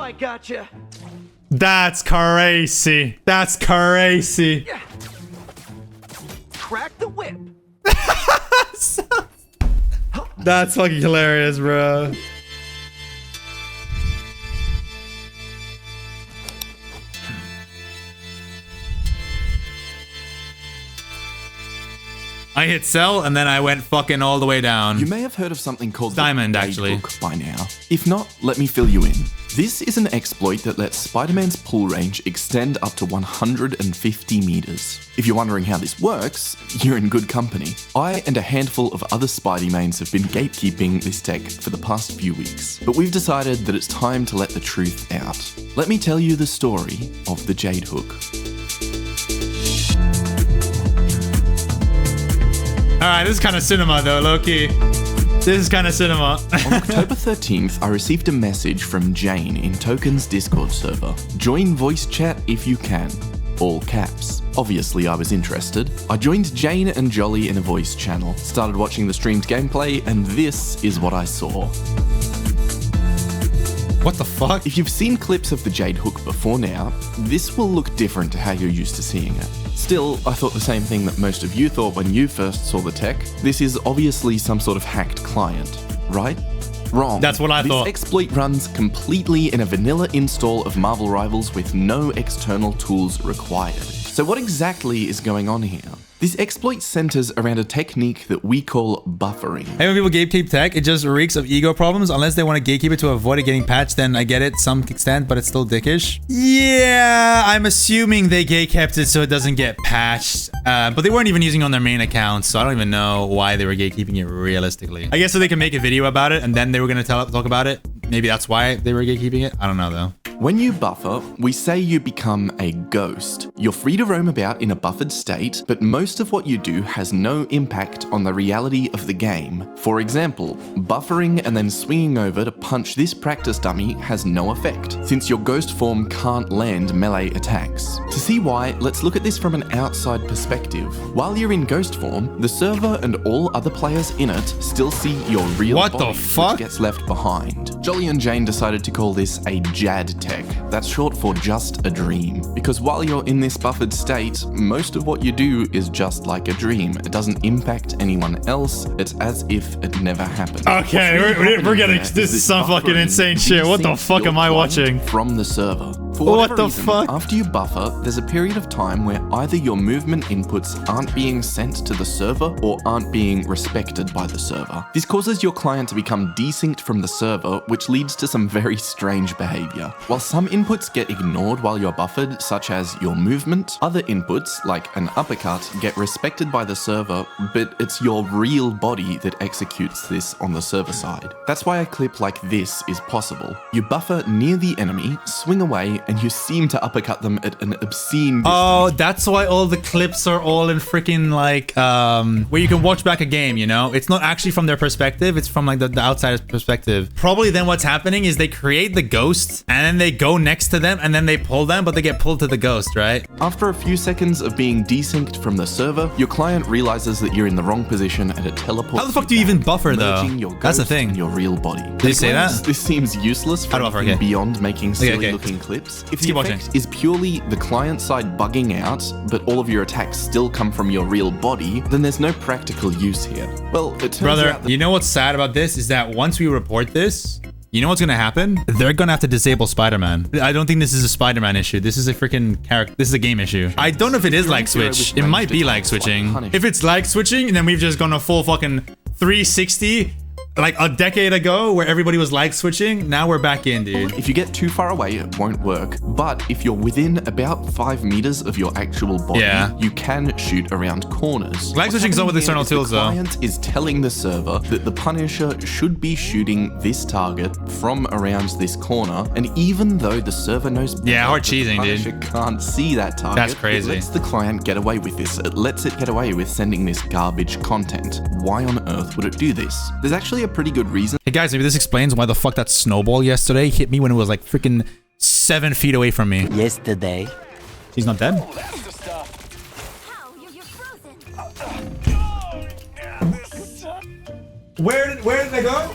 I gotcha. That's crazy. That's crazy. Crack the whip. That's fucking hilarious, bro. I hit sell and then I went fucking all the way down. You may have heard of something called Diamond, the Jade actually. Hook by now. If not, let me fill you in. This is an exploit that lets Spider-Man's pull range extend up to 150 meters. If you're wondering how this works, you're in good company. I and a handful of other Spidey-mains have been gatekeeping this tech for the past few weeks, but we've decided that it's time to let the truth out. Let me tell you the story of the Jade Hook. Alright, this is kind of cinema though, low-key. This is kind of cinema. On October 13th, I received a message from Jane in Token's Discord server. Join voice chat if you can. All caps. Obviously, I was interested. I joined Jane and Jolly in a voice channel, started watching the streamed gameplay, and this is what I saw. What the fuck? If you've seen clips of the Jade Hook before now, this will look different to how you're used to seeing it. Still, I thought the same thing that most of you thought when you first saw the tech. This is obviously some sort of hacked client, right? Wrong. That's what I thought. This exploit runs completely in a vanilla install of Marvel Rivals with no external tools required. So what exactly is going on here? This exploit centers around a technique that we call buffering. Hey, when people gatekeep tech, it just reeks of ego problems. Unless they want to gatekeep it to avoid it getting patched, then I get it to some extent, but it's still dickish. Yeah, I'm assuming they gatekept it so it doesn't get patched. But they weren't even using it on their main account, so I don't even know why they were gatekeeping it realistically. I guess so they can make a video about it, and then they were going to talk about it. Maybe that's why they were gatekeeping it. I don't know, though. When you buffer, we say you become a ghost. You're free to roam about in a buffered state, but most of what you do has no impact on the reality of the game. For example, buffering and then swinging over to punch this practice dummy has no effect, since your ghost form can't land melee attacks. To see why, let's look at this from an outside perspective. While you're in ghost form, the server and all other players in it still see your real body, which gets left behind. Jolly and Jane decided to call this a JAD tech. That's short for just a dream. Because while you're in this buffered state, most of what you do is just like a dream. It doesn't impact anyone else. It's as if it never happened. Okay, we're getting this is some fucking insane shit. What the fuck am I watching? From the server. For what the reason, fuck? After you buffer, there's a period of time where either your movement inputs aren't being sent to the server or aren't being respected by the server. This causes your client to become desynced from the server, which leads to some very strange behavior. While some inputs get ignored while you're buffered, such as your movement, other inputs, like an uppercut, get respected by the server, but it's your real body that executes this on the server side. That's why a clip like this is possible. You buffer near the enemy, swing away, and you seem to uppercut them at an obscene distance. Oh, that's why all the clips are all in freaking like, where you can watch back a game, you know? It's not actually from their perspective, it's from like the outsider's perspective. Probably then what's happening is they create the ghost, and then they go next to them, and then they pull them, but they get pulled to the ghost, right? After a few seconds of being desynced from the server, your client realizes that you're in the wrong position and it teleports. How the fuck do you even buffer though? That's the thing. Your real body. Did you say that? This seems useless for anything beyond making silly looking clips. If the effect is purely the client side bugging out, but all of your attacks still come from your real body, then there's no practical use here. Well, it turns out that you know what's sad about this is that once we report this, you know what's gonna happen? They're gonna have to disable Spider-Man. I don't think this is a Spider-Man issue. This is a freaking character. This is a game issue. I don't know if it is lag switch. It might be lag switching. If it's lag switching, then we've just gone a full fucking 360 like a decade ago where everybody was lag switching. Now we're back in, dude. If you get too far away, it won't work. But if you're within about 5 meters of your actual body, you can shoot around corners. Lag switching's not with external tools, though. The client is telling the server that the Punisher should be shooting this target from around this corner, and even though the server knows hard cheesing, Punisher can't see that target, that's crazy. It lets the client get away with this. It lets it get away with sending this garbage content. Why on earth would it do this? There's actually a pretty good reason. Hey guys, maybe this explains why the fuck that snowball yesterday hit me when it was like freaking 7 feet away from me. Yesterday. He's not dead? Where did they go?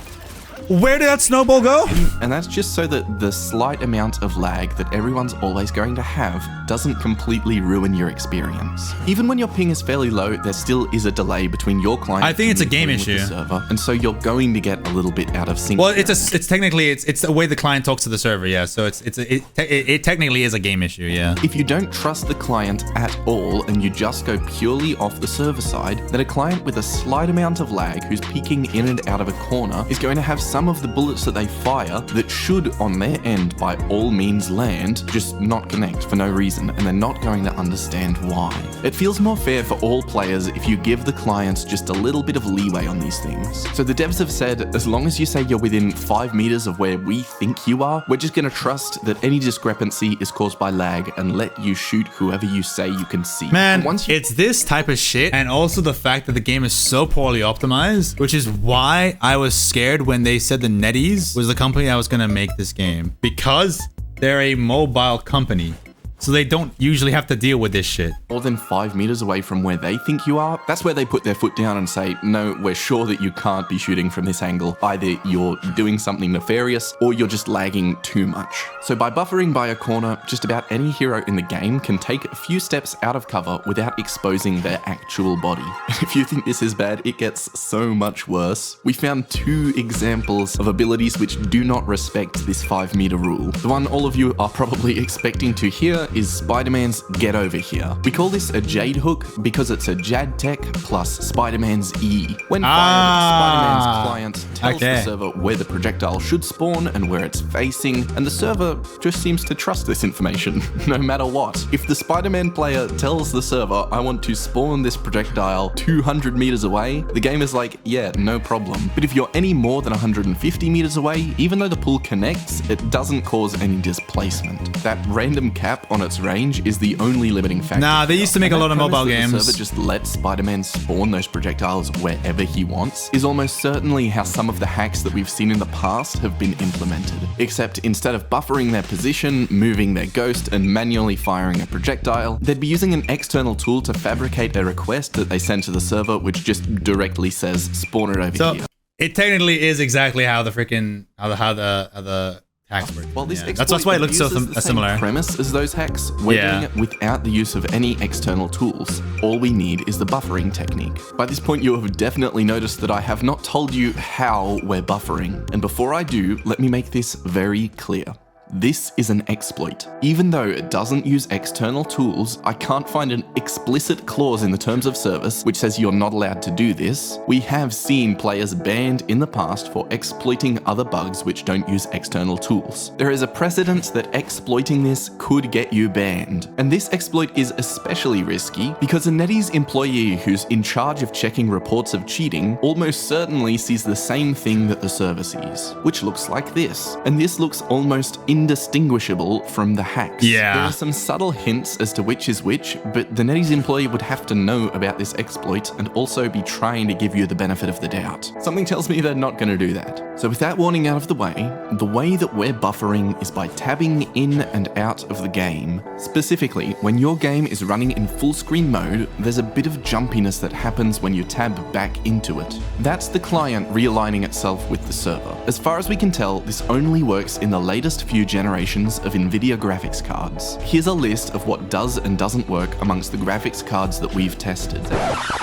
Where did that snowball go? And that's just so that the slight amount of lag that everyone's always going to have doesn't completely ruin your experience. Even when your ping is fairly low, there still is a delay between your client. I think it's a game with issue. the server, and so you're going to get a little bit out of sync. Well, it's technically it's the way the client talks to the server, yeah. So it technically is a game issue, yeah. If you don't trust the client at all and you just go purely off the server side, then a client with a slight amount of lag who's peeking in and out of a corner is going to have some of the bullets that they fire that should on their end by all means land, just not connect for no reason, and they're not going to understand why. It feels more fair for all players if you give the clients just a little bit of leeway on these things. So the devs have said, as long as you say you're within 5 meters of where we think you are, we're just going to trust that any discrepancy is caused by lag and let you shoot whoever you say you can see. Man, it's this type of shit, and also the fact that the game is so poorly optimized, which is why I was scared when they said the NetEase was the company that was going to make this game, because they're a mobile company. So they don't usually have to deal with this shit. More than 5 meters away from where they think you are, that's where they put their foot down and say, no, we're sure that you can't be shooting from this angle. Either you're doing something nefarious or you're just lagging too much. So by buffering by a corner, just about any hero in the game can take a few steps out of cover without exposing their actual body. If you think this is bad, it gets so much worse. We found 2 examples of abilities which do not respect this 5 meter rule. The one all of you are probably expecting to hear is Spiderman's Get Over Here. We call this a Jade Hook because it's a Jad tech plus Spiderman's E. When fired, Spiderman's client tells the server where the projectile should spawn and where it's facing, and the server just seems to trust this information, no matter what. If the Spider-Man player tells the server, I want to spawn this projectile 200 meters away, the game is like, yeah, no problem. But if you're any more than 150 meters away, even though the pool connects, it doesn't cause any displacement. That random cap on its range is the only limiting factor. Nah, they used to make a lot of mobile games. The server just lets Spider-Man spawn those projectiles wherever he wants is almost certainly how some of the hacks that we've seen in the past have been implemented. Except instead of buffering their position, moving their ghost, and manually firing a projectile, they'd be using an external tool to fabricate a request that they send to the server, which just directly says spawn it over here. It technically is exactly how the freaking how the hacks work. Well, this that's why it looks so similar. Premise as those hacks, we're doing it without the use of any external tools. All we need is the buffering technique. By this point, you have definitely noticed that I have not told you how we're buffering. And before I do, let me make this very clear. This is an exploit. Even though it doesn't use external tools, I can't find an explicit clause in the terms of service which says you're not allowed to do this. We have seen players banned in the past for exploiting other bugs which don't use external tools. There is a precedent that exploiting this could get you banned. And this exploit is especially risky because a NetEase employee who's in charge of checking reports of cheating almost certainly sees the same thing that the server sees, which looks like this. And this looks almost indistinguishable from the hacks. Yeah. There are some subtle hints as to which is which, but the NetEase employee would have to know about this exploit and also be trying to give you the benefit of the doubt. Something tells me they're not going to do that. So with that warning out of the way that we're buffering is by tabbing in and out of the game. Specifically, when your game is running in full screen mode, there's a bit of jumpiness that happens when you tab back into it. That's the client realigning itself with the server. As far as we can tell, this only works in the latest few generations of NVIDIA graphics cards. Here's a list of what does and doesn't work amongst the graphics cards that we've tested.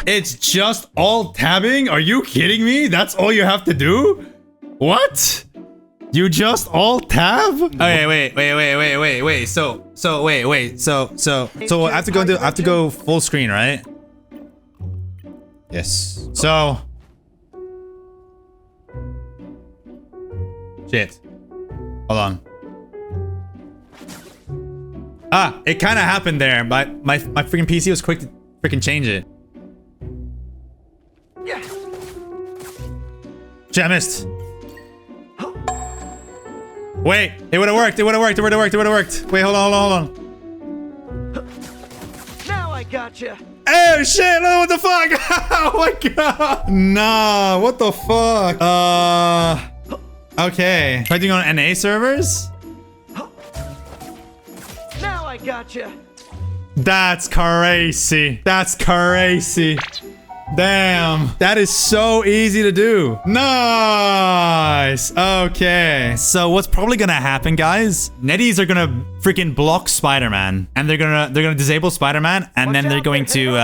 It's just all tabbing? Are you kidding me? That's all you have to do? What? You just all tab? Okay, wait. So I have to go full screen, right? Yes. So shit. Hold on. Ah, it kind of happened there, but my freaking PC was quick to freaking change it. Yeah. Shit, I missed. Wait, it would have worked. It would have worked. Wait, hold on. Now I gotcha. Oh shit! What the fuck? Oh my god! Nah, what the fuck? Okay. Am I doing on NA servers? Now I gotcha. That's crazy. That's crazy. Damn. That is so easy to do. Nice. Okay. So what's probably gonna happen, guys? NetEase are gonna freaking block Spider-Man, and they're gonna disable Spider-Man, and then they're going to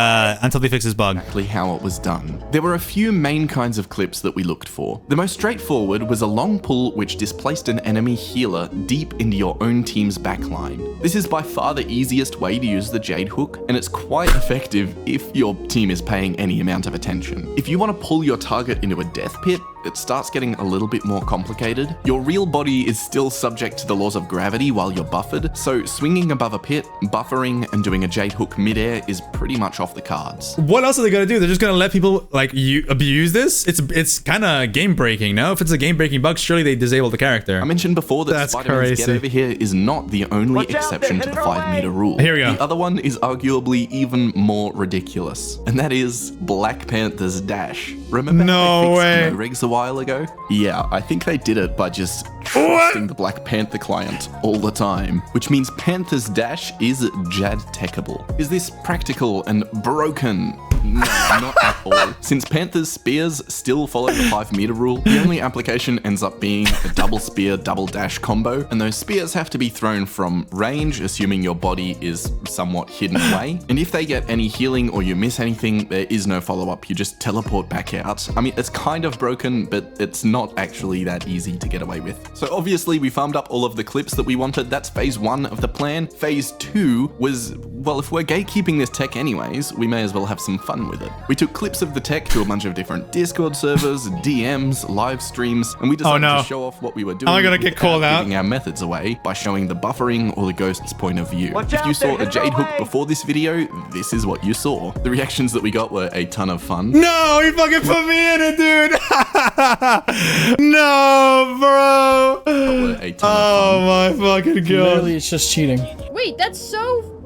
until they fix this bug. Exactly how it was done. There were a few main kinds of clips that we looked for. The most straightforward was a long pull which displaced an enemy healer deep into your own team's backline. This is by far the easiest way to use the Jade Hook, and it's quite effective if your team is paying any amount of attention. If you want to pull your target into a death pit, it starts getting a little bit more complicated. Your real body is still subject to the laws of gravity while you're buffered, so swinging above a pit, buffering, and doing a Jade Hook midair is pretty much off the cards. What else are they gonna do? They're just gonna let people like you abuse this? It's kind of game breaking, no? If it's a game breaking bug, surely they disable the character. I mentioned before that That's Spider-Man's crazy. Get Over Here is not the only Watch out, exception they're to the headed our 5 meter way. rule. Here we go. The other one is arguably even more ridiculous, and that is Black Panther's dash. Remember No how they way. fixed no-regs a while ago? Yeah, I think they did it by just trusting the Black Panther client all the time, which means Panther's dash is Jade-techable. Is this practical and broken? No, not at all. Since Panther's spears still follow the 5 meter rule, the only application ends up being a double spear, double dash combo, and those spears have to be thrown from range, assuming your body is somewhat hidden away. And if they get any healing or you miss anything, there is no follow-up, you just teleport back out. I mean, it's kind of broken, but it's not actually that easy to get away with. So obviously we farmed up all of the clips that we wanted. That's phase 1 of the plan. Phase 2 was, well, if we're gatekeeping this tech anyways, we may as well have some fun with it. We took clips of the tech to a bunch of different Discord servers, DMs, live streams, and we decided to show off what we were doing. Am I gonna get called out? Giving our methods away by showing the buffering or the ghost's point of view. Watch If you out, saw they're a Jade headed our Hook way. before this video, this is what you saw. The reactions that we got were a ton of fun. No, he fucking put me in it, dude. No, bro. Were a ton of fun. Oh my fucking god. Literally, it's just cheating. Wait, that's so...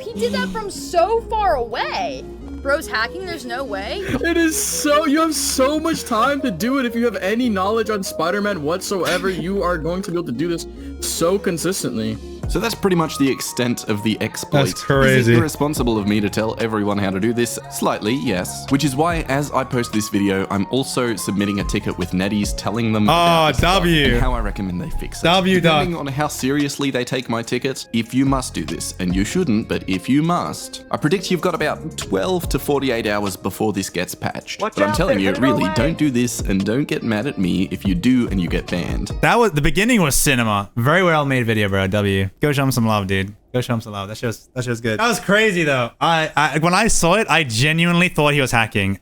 He did that from so far away. Bro's hacking, there's no way. It is so... You have so much time to do it. If you have any knowledge on Spider-Man whatsoever, you are going to be able to do this so consistently. So that's pretty much the extent of the exploit. That's crazy. Is it irresponsible of me to tell everyone how to do this? Slightly, yes. Which is why, as I post this video, I'm also submitting a ticket with NetEase telling them about this bug W. and how I recommend they fix it. W dot. Depending on how seriously they take my ticket, if you must do this, and you shouldn't, but if you must, I predict you've got about 12 to 48 hours before this gets patched. Watch But I'm out, telling they're you, headed our really, way. don't do this and don't get mad at me if you do and you get banned. That was the beginning was cinema. Very well made video, bro. W. Go show him some love, dude. Go show him some love. That show's good. That was crazy though. I when I saw it, I genuinely thought he was hacking.